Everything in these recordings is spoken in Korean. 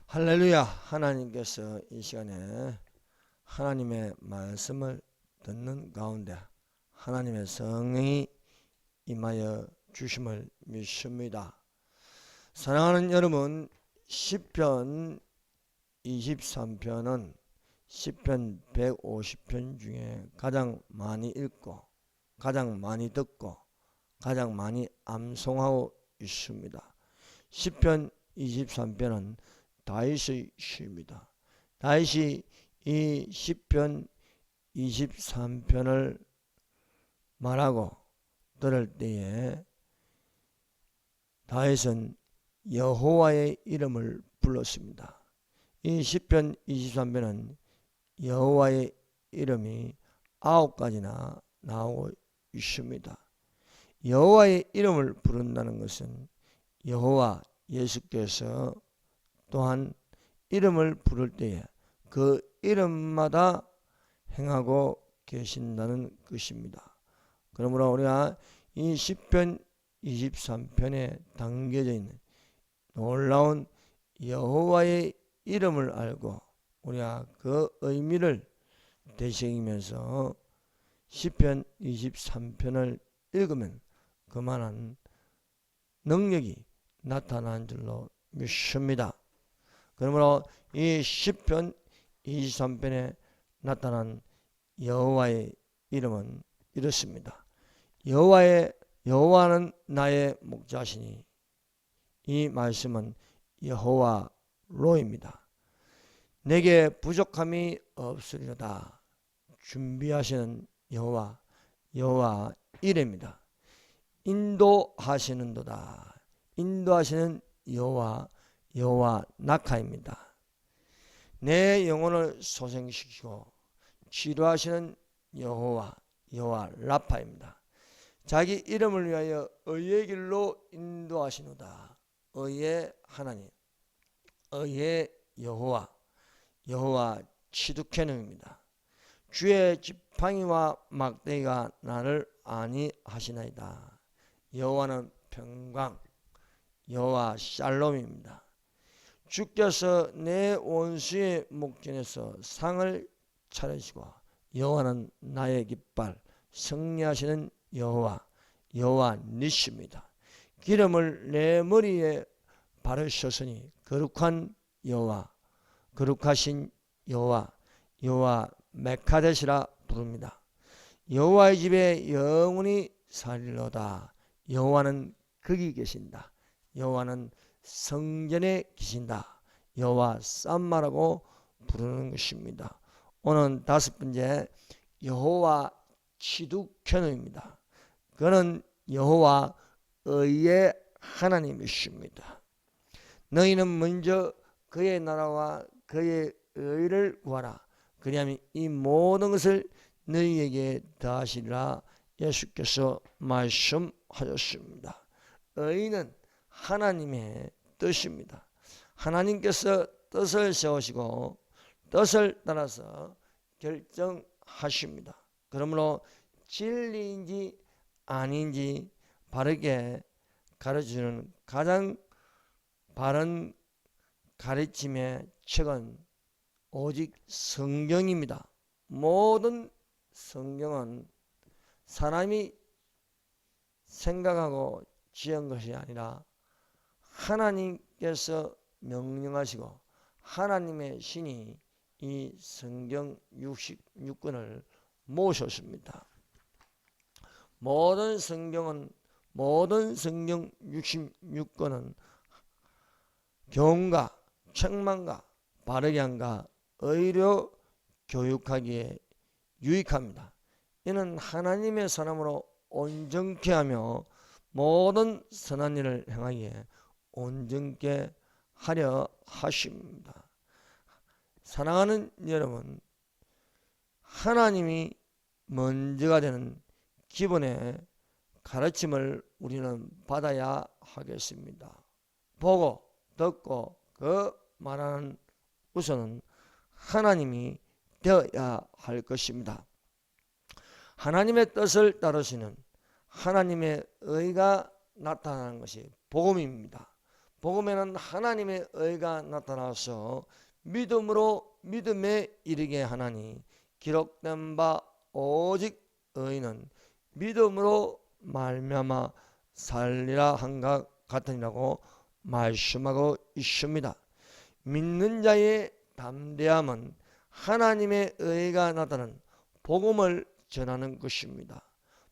할렐루야. 하나님께서 이 시간에 하나님의 말씀을 듣는 가운데 하나님의 성령이 임하여 주심을 믿습니다. 사랑하는 여러분, 시편 23편은 시편 150편 중에 가장 많이 읽고 가장 많이 듣고 가장 많이 암송하고 있습니다. 시편 23편은 다윗의 시입니다. 다윗이 이 시편 23편을 말하고 들을 때에 다윗은 여호와의 이름을 불렀습니다. 이 시편 23편은 여호와의 이름이 9가지나 나오고 있습니다. 여호와의 이름을 부른다는 것은 여호와 예수께서 또한 이름을 부를 때에 그 이름마다 행하고 계신다는 것입니다. 그러므로 우리가 이 시편 23편에 담겨져 있는 놀라운 여호와의 이름을 알고 우리가 그 의미를 되새기면서 시편 23편을 읽으면 그만한 능력이 나타난 줄로 믿습니다. 그러므로 이 시편 23편에 나타난 여호와의 이름은 이렇습니다. 여호와는 나의 목자시니, 이 말씀은 여호와 로입니다. 내게 부족함이 없으리로다. 준비하시는 여호와 이름입니다. 인도하시는도다. 인도하시는 여호와 낙하입니다. 내 영혼을 소생시키고 치료하시는 여호와 라파입니다. 자기 이름을 위하여 의의 길로 인도하시노다. 의의 하나님, 의의 여호와 치두케놈입니다. 주의 지팡이와 막대기가 나를 안위하시나이다. 여호와는 평강, 여호와 샬롬입니다. 주께서 내 원수의 목전에서 상을 차리시고 여호와는 나의 깃발, 승리하시는 여호와 니시입니다. 기름을 내 머리에 바르셨으니 거룩하신 여호와 메카데시라 부릅니다. 여호와의 집에 영원히 살리로다. 여호와는 거기 계신다. 여호와는 성전에 계신다. 여호와 쌈마라고 부르는 것입니다. 오늘 5번째, 여호와 치두케노입니다. 그는 여호와 의의 하나님이십니다. 너희는 먼저 그의 나라와 그의 의를 구하라. 그리하면 이 모든 것을 너희에게 더하시리라. 예수께서 말씀하셨습니다. 의는 하나님의 뜻입니다. 하나님께서 뜻을 세우시고 뜻을 따라서 결정하십니다. 그러므로 진리인지 아닌지 바르게 가르치는 가장 바른 가르침의 책은 오직 성경입니다. 모든 성경은 사람이 생각하고 지은 것이 아니라 하나님께서 명령하시고 하나님의 신이 이 성경 66권을 모셨습니다. 모든 성경 66권은 교훈과 책망과 바르게 함과 의료 교육하기에 유익합니다. 이는 하나님의 사람으로 온전케 하며 모든 선한 일을 행하기에 온전케 하려 하십니다. 사랑하는 여러분, 하나님이 먼저가 되는 기본의 가르침을 우리는 받아야 하겠습니다. 보고 듣고 그 말하는 우선은 하나님이 되어야 할 것입니다. 하나님의 뜻을 따르시는 하나님의 의가 나타나는 것이 복음입니다. 복음에는 하나님의 의가 나타나서 믿음으로 믿음에 이르게 하나니 기록된 바 오직 의인은 믿음으로 말미암아 살리라 한 것 같으니라고 말씀하고 있습니다. 믿는 자의 담대함은 하나님의 의가 나타나는 복음을 전하는 것입니다.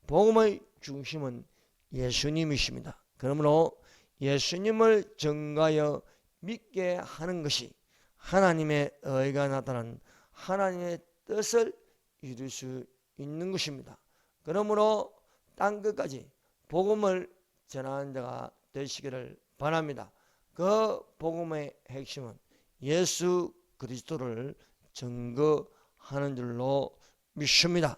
복음의 중심은 예수님이십니다. 그러므로 예수님을 전가하여 믿게 하는 것이 하나님의 의가 나타나는 하나님의 뜻을 이룰 수 있는 것입니다. 그러므로 땅끝까지 복음을 전하는 자가 되시기를 바랍니다. 그 복음의 핵심은 예수 그리스도를 증거하는 줄로 믿습니다.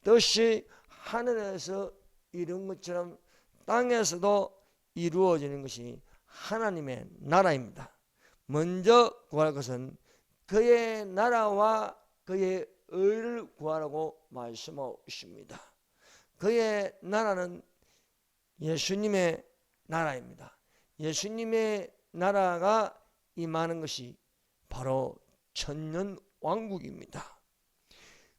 뜻이 하늘에서 이룬 것처럼 땅에서도 이루어지는 것이 하나님의 나라입니다. 먼저 구할 것은 그의 나라와 그의 의를 구하라고 말씀하고 있습니다. 그의 나라는 예수님의 나라입니다. 예수님의 나라가 임하는 것이 바로 천년 왕국입니다.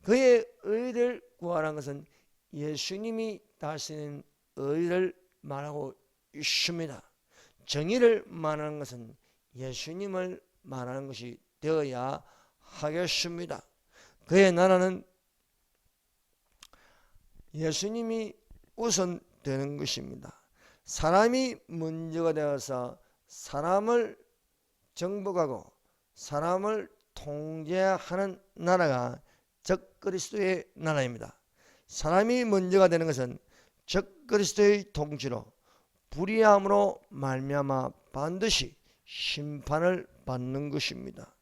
그의 의를 구하라는 것은 예수님이 다스리는 의를 말하고 있습니다. 정의를 말하는 것은 예수님을 말하는 것이 되어야 하겠습니다. 그의 나라는 예수님이 우선 되는 것입니다. 사람이 먼저가 되어서 사람을 정복하고 사람을 통제하는 나라가 적그리스도의 나라입니다. 사람이 먼저가 되는 것은 적그리스도의 통치로 불의함으로 말미암아 반드시 심판을 받는 것입니다.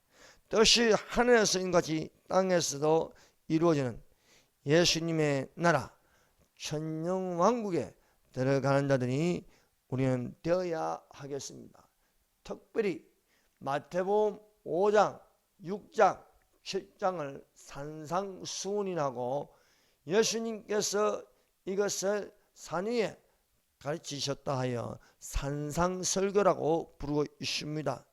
뜻이 하늘에서 인같이 땅에서도 이루어지는 예수님의 나라 천년왕국에 들어가는 자들이 우리는 되어야 하겠습니다. 특별히 마태복음 5장, 6장, 7장을 산상수훈이라고 예수님께서 이것을 산 위에 가르치셨다 하여 산상설교라고 부르고 있습니다.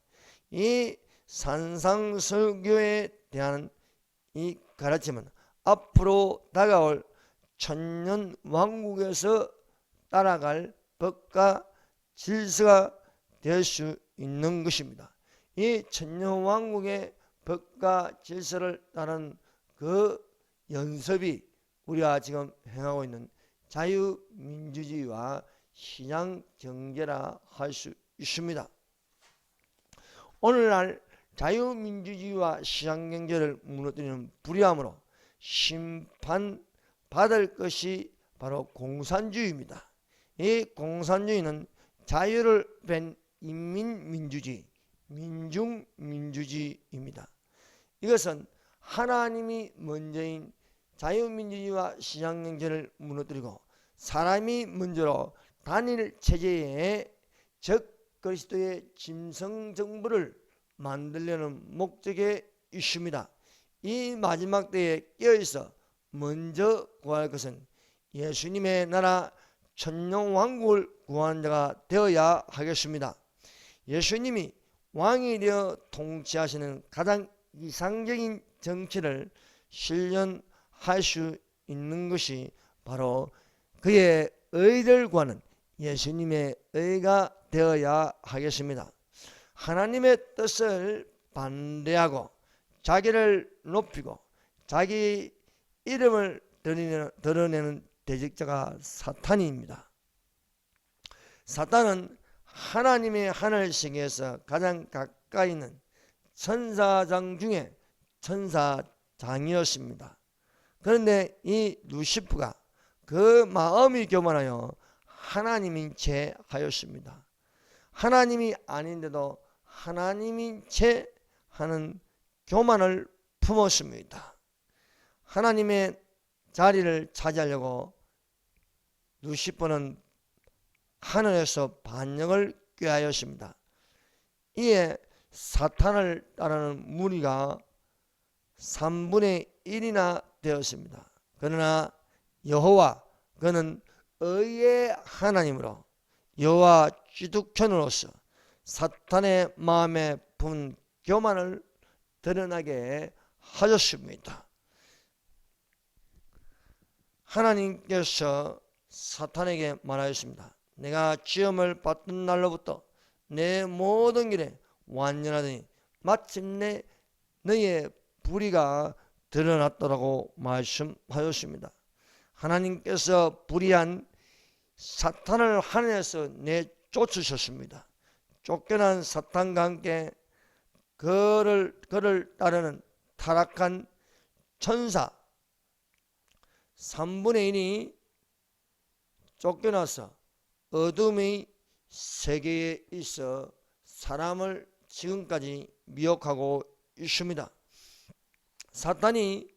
이 산상설교에 대한 이 가르침은 앞으로 다가올 천년왕국에서 따라갈 법과 질서가 될 수 있는 것입니다. 이 천년왕국의 법과 질서를 따르는 그 연습이 우리가 지금 행하고 있는 자유민주주의와 신앙경제라 할 수 있습니다. 오늘날 자유민주주의와 시장경제를 무너뜨리는 불의함으로 심판받을 것이 바로 공산주의입니다. 이 공산주의는 자유를 뺀 인민민주주의, 민중민주주의입니다. 이것은 하나님이 먼저인 자유민주주의와 시장경제를 무너뜨리고 사람이 먼저로 단일 체제의 적그리스도의 짐승정부를 만들려는 목적에 있습니다. 이 마지막 때에 깨어있어 먼저 구할 것은 예수님의 나라 천년왕국을 구하는 자가 되어야 하겠습니다. 예수님이 왕이 되어 통치하시는 가장 이상적인 정치를 실현할 수 있는 것이 바로 그의 의를 구하는 예수님의 의가 되어야 하겠습니다. 하나님의 뜻을 반대하고 자기를 높이고 자기 이름을 드러내는 대적자가 사탄입니다. 사탄은 하나님의 하늘 세계에서 가장 가까이 있는 천사장 중에 천사장이었습니다. 그런데 이 루시프가 그 마음이 교만하여 하나님인 채 하였습니다. 하나님이 아닌데도 하나님인 채 하는 교만을 품었습니다. 하나님의 자리를 차지하려고 루시퍼는 하늘에서 반역을 꾀하였습니다. 이에 사탄을 따르는 무리가 3분의 1이나 되었습니다. 그러나 여호와 그는 의의 하나님으로 여호와 기독교인으로서 사탄의 마음에 분 교만을 드러나게 하셨습니다. 하나님께서 사탄에게 말하였습니다. 내가 시험을 받던 날로부터 내 모든 길에 완전하더니 마침내 너의 불의가 드러났더라고 말씀하였습니다. 하나님께서 불의한 사탄을 하늘에서 내쫓으셨습니다. 쫓겨난 사탄과 함께 그를 따르는 타락한 천사 3분의 1이 쫓겨나서 어둠의 세계에 있어 사람을 지금까지 미혹하고 있습니다. 사탄이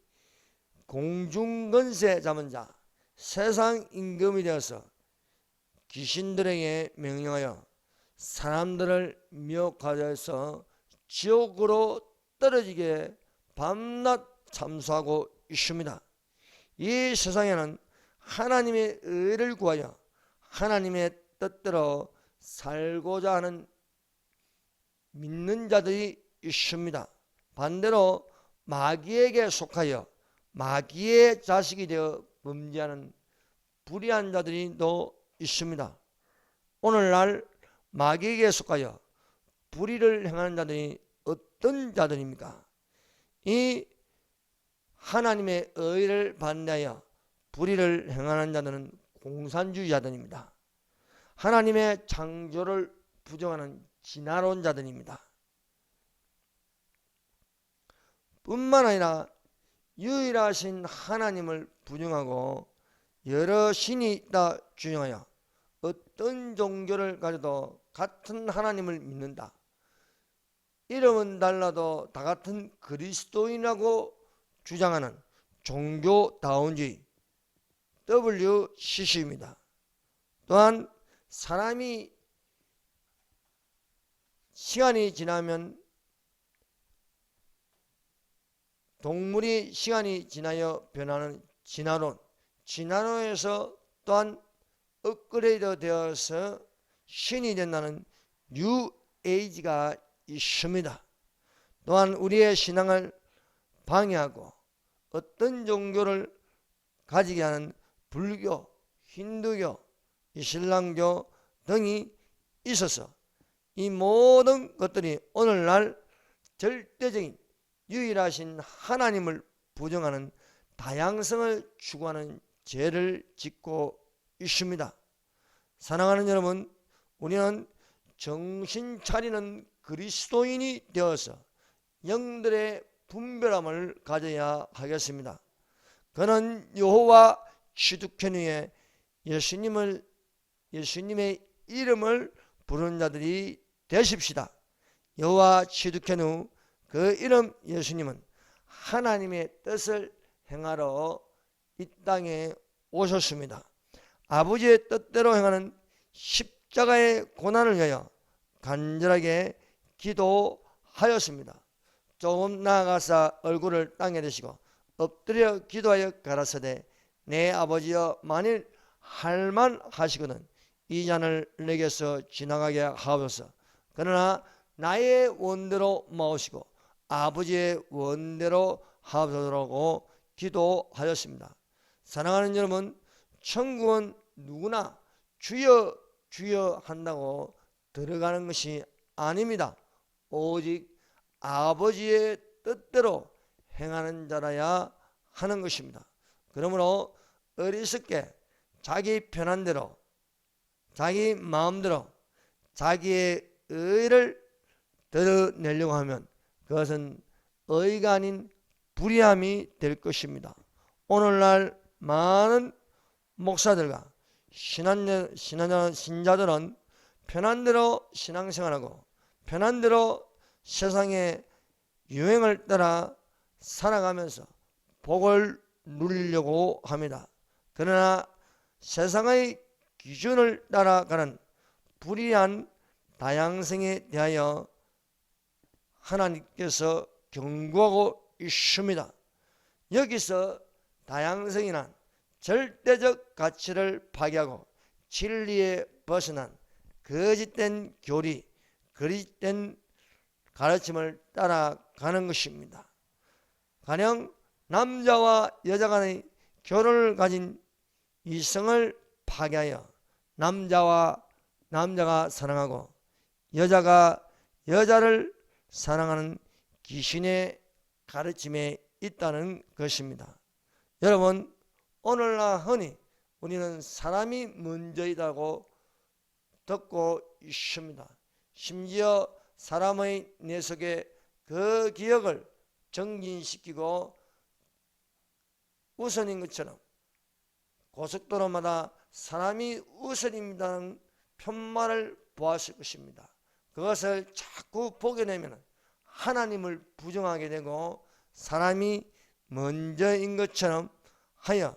공중권세 잡은 자, 세상 임금이 되어서 귀신들에게 명령하여 사람들을 미혹하여서 지옥으로 떨어지게 밤낮 참수하고 있습니다. 이 세상에는 하나님의 의를 구하여 하나님의 뜻대로 살고자 하는 믿는 자들이 있습니다. 반대로 마귀에게 속하여 마귀의 자식이 되어 범죄하는 불의한 자들이 또 있습니다. 오늘날 마귀에게 속하여 불의를 행하는 자들이 어떤 자들입니까? 이 하나님의 의를 반대하여 불의를 행하는 자들은 공산주의자들입니다. 하나님의 창조를 부정하는 진화론 자들입니다. 뿐만 아니라 유일하신 하나님을 부정하고 여러 신이 있다 주장하여 어떤 종교를 가져도 같은 하나님을 믿는다. 이름은 달라도 다 같은 그리스도인이라고 주장하는 종교다운주의 WCC입니다. 또한 사람이 시간이 지나면 동물이 시간이 지나여 변하는 진화론, 진화론에서 또한 업그레이드 되어서 신이 된다는 뉴에이지가 있습니다. 또한 우리의 신앙을 방해하고 어떤 종교를 가지게 하는 불교, 힌두교, 이슬람교 등이 있어서 이 모든 것들이 오늘날 절대적인 유일하신 하나님을 부정하는 다양성을 추구하는 죄를 짓고 있습니다. 사랑하는 여러분, 우리는 정신 차리는 그리스도인이 되어서 영들의 분별함을 가져야 하겠습니다. 그는 여호와 시두케누의 예수님의 이름을 부르는 자들이 되십시다. 여호와 시두케누, 그 이름 예수님은 하나님의 뜻을 행하러 이 땅에 오셨습니다. 아버지의 뜻대로 행하는 십자가의 고난을 위하여 간절하게 기도하였습니다. 조금 나아가사 얼굴을 땅에 대시고 엎드려 기도하여 가라사대, 내 아버지여, 만일 할만하시거든 이 잔을 내게서 지나가게 하옵소서. 그러나 나의 원대로 마오시고 아버지의 원대로 하옵소서라고 기도하였습니다. 사랑하는 여러분, 천국은 누구나 주여 주여 한다고 들어가는 것이 아닙니다. 오직 아버지의 뜻대로 행하는 자라야 하는 것입니다. 그러므로 어리석게 자기 편한대로, 자기 마음대로 자기의 의를 드러내려고 하면 그것은 의가 아닌 불의함이 될 것입니다. 오늘날 많은 목사들과 신자들은 편한대로 신앙생활하고 편한대로 세상의 유행을 따라 살아가면서 복을 누리려고 합니다. 그러나 세상의 기준을 따라가는 불의한 다양성에 대하여 하나님께서 경고하고 있습니다. 여기서 다양성이란 절대적 가치를 파괴하고 진리에 벗어난 거짓된 교리, 그릇된 가르침을 따라가는 것입니다. 가령 남자와 여자 간의 결혼을 가진 이성을 파괴하여 남자가 사랑하고 여자가 여자를 사랑하는 귀신의 가르침에 있다는 것입니다. 여러분, 오늘날 흔히 우리는 사람이 먼저이라고 듣고 있습니다. 심지어 사람의 뇌 속에 그 기억을 정진시키고 우선인 것처럼 고속도로마다 사람이 우선입니다는 편말을 보았을 것입니다. 그것을 자꾸 보게 되면 하나님을 부정하게 되고 사람이 먼저인 것처럼 하여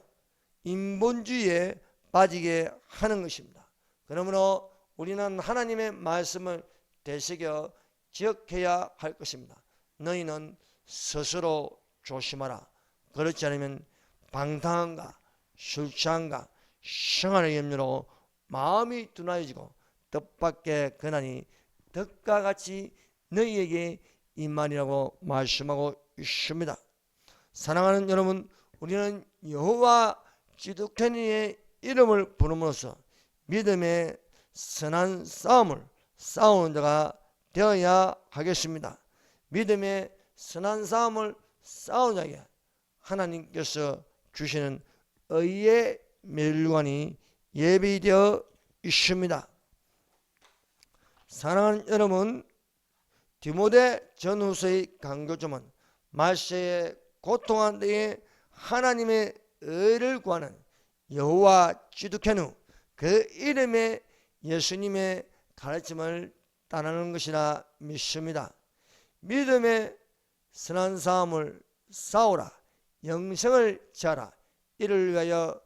인본주의에 빠지게 하는 것입니다. 그러므로 우리는 하나님의 말씀을 되새겨 기억해야 할 것입니다. 너희는 스스로 조심하라. 그렇지 않으면 방탕함과 술 취함과 생활의 염려로 마음이 둔하여지고 뜻밖의 고난이 덕과 같이 너희에게 임하리라고 말씀하고 있습니다. 사랑하는 여러분, 우리는 여호와 지독해니의 이름을 부름으로써 믿음의 선한 싸움을 싸우는 자가 되어야 하겠습니다. 믿음의 선한 싸움을 싸우는 자에게 하나님께서 주시는 의의 멸관이 예비되어 있습니다. 사랑하는 여러분, 디모데 전후서의 강조점은 말세에 고통한 때에 하나님의 의를 구하는 여호와 지독해누 그 이름의 예수님의 가르침을 따르는 것이라 믿습니다. 믿음의 선한 싸움을 싸우라. 영생을 취하라. 이를 위하여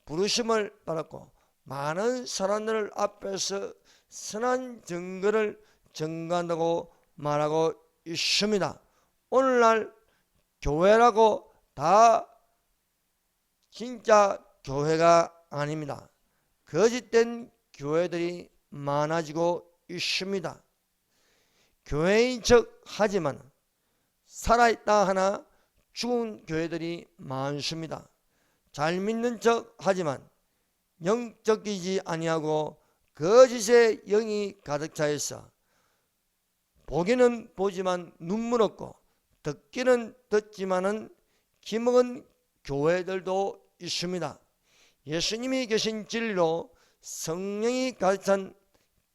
부르심을 받았고 많은 사람들 앞에서 선한 증거를 증거한다고 말하고 있습니다. 오늘날 교회라고 다 진짜 교회가 아닙니다. 거짓된 교회들이 많아지고 있습니다. 교회인 척 하지만 살아있다 하나 죽은 교회들이 많습니다. 잘 믿는 척 하지만 영적이지 아니하고 거짓의 영이 가득 차 있어 보기는 보지만 눈물 없고 듣기는 듣지만은 기먹은 교회들도 있습니다. 예수님이 계신 진리로 성령이 가득 찬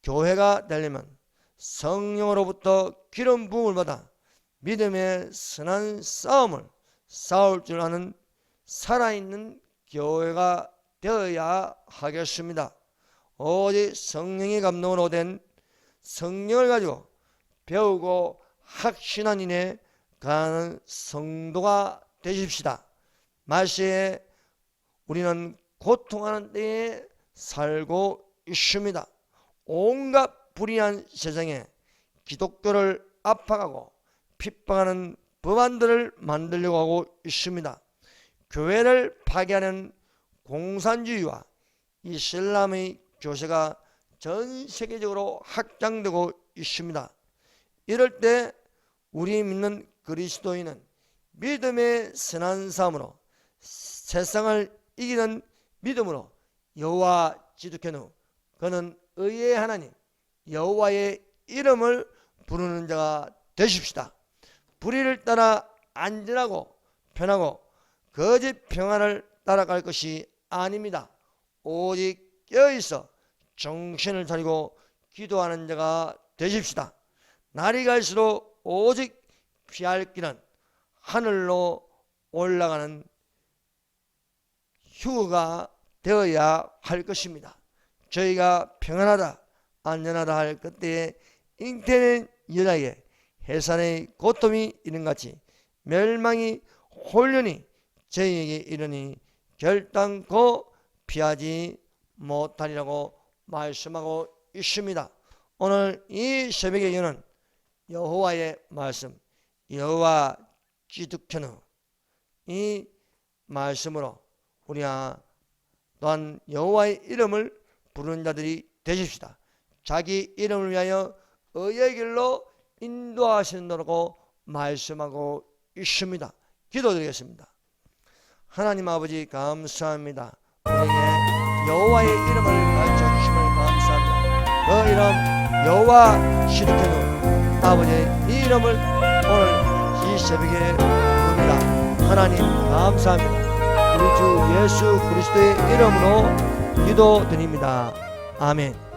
교회가 되려면 성령으로부터 기름 부음을 받아 믿음의 선한 싸움을 싸울 줄 아는 살아있는 교회가 되어야 하겠습니다. 오직 성령의 감동으로 된 성령을 가지고 배우고 확신한 인에 가는 성도가 되십시다. 말세에 우리는 고통하는 때에 살고 있습니다. 온갖 불의한 세상에 기독교를 압박하고 핍박하는 법안들을 만들려고 하고 있습니다. 교회를 파괴하는 공산주의와 이슬람의 교세가 전 세계적으로 확장되고 있습니다. 이럴 때 우리 믿는 그리스도인은 믿음의 선한 싸움으로 세상을 이기는 믿음으로 여호와 지독해누 그는 의의 하나님 여호와의 이름을 부르는 자가 되십시다. 불의를 따라 안전하고 편하고 거짓 평안을 따라갈 것이 아닙니다. 오직 깨어있어 정신을 차리고 기도하는 자가 되십시다. 날이 갈수록 오직 피할 길은 하늘로 올라가는 휴거가 되어야 할 것입니다. 저희가 평안하다 안전하다 할 그때에 잉태된 여자에게 해산의 고통이 이른같이 멸망이 홀륜히 저희에게 이르니 결단코 피하지 못하리라고 말씀하고 있습니다. 오늘 이 새벽에 여는 여호와의 말씀 여호와 지독해누 이 말씀으로 우리가 또한 여호와의 이름을 부르는 자들이 되십시다. 자기 이름을 위하여 의의 길로 인도하시느라고 말씀하고 있습니다. 기도드리겠습니다. 하나님 아버지 감사합니다. 우리에게 여호와의 이름을 가르쳐 주심을 감사합니다. 그 이름 여호와 시드케는 아버지의 이 이름을 오늘 이 새벽에 부릅니다. 하나님 감사합니다. 우리 주 예수 그리스도의 이름으로 기도드립니다. 아멘.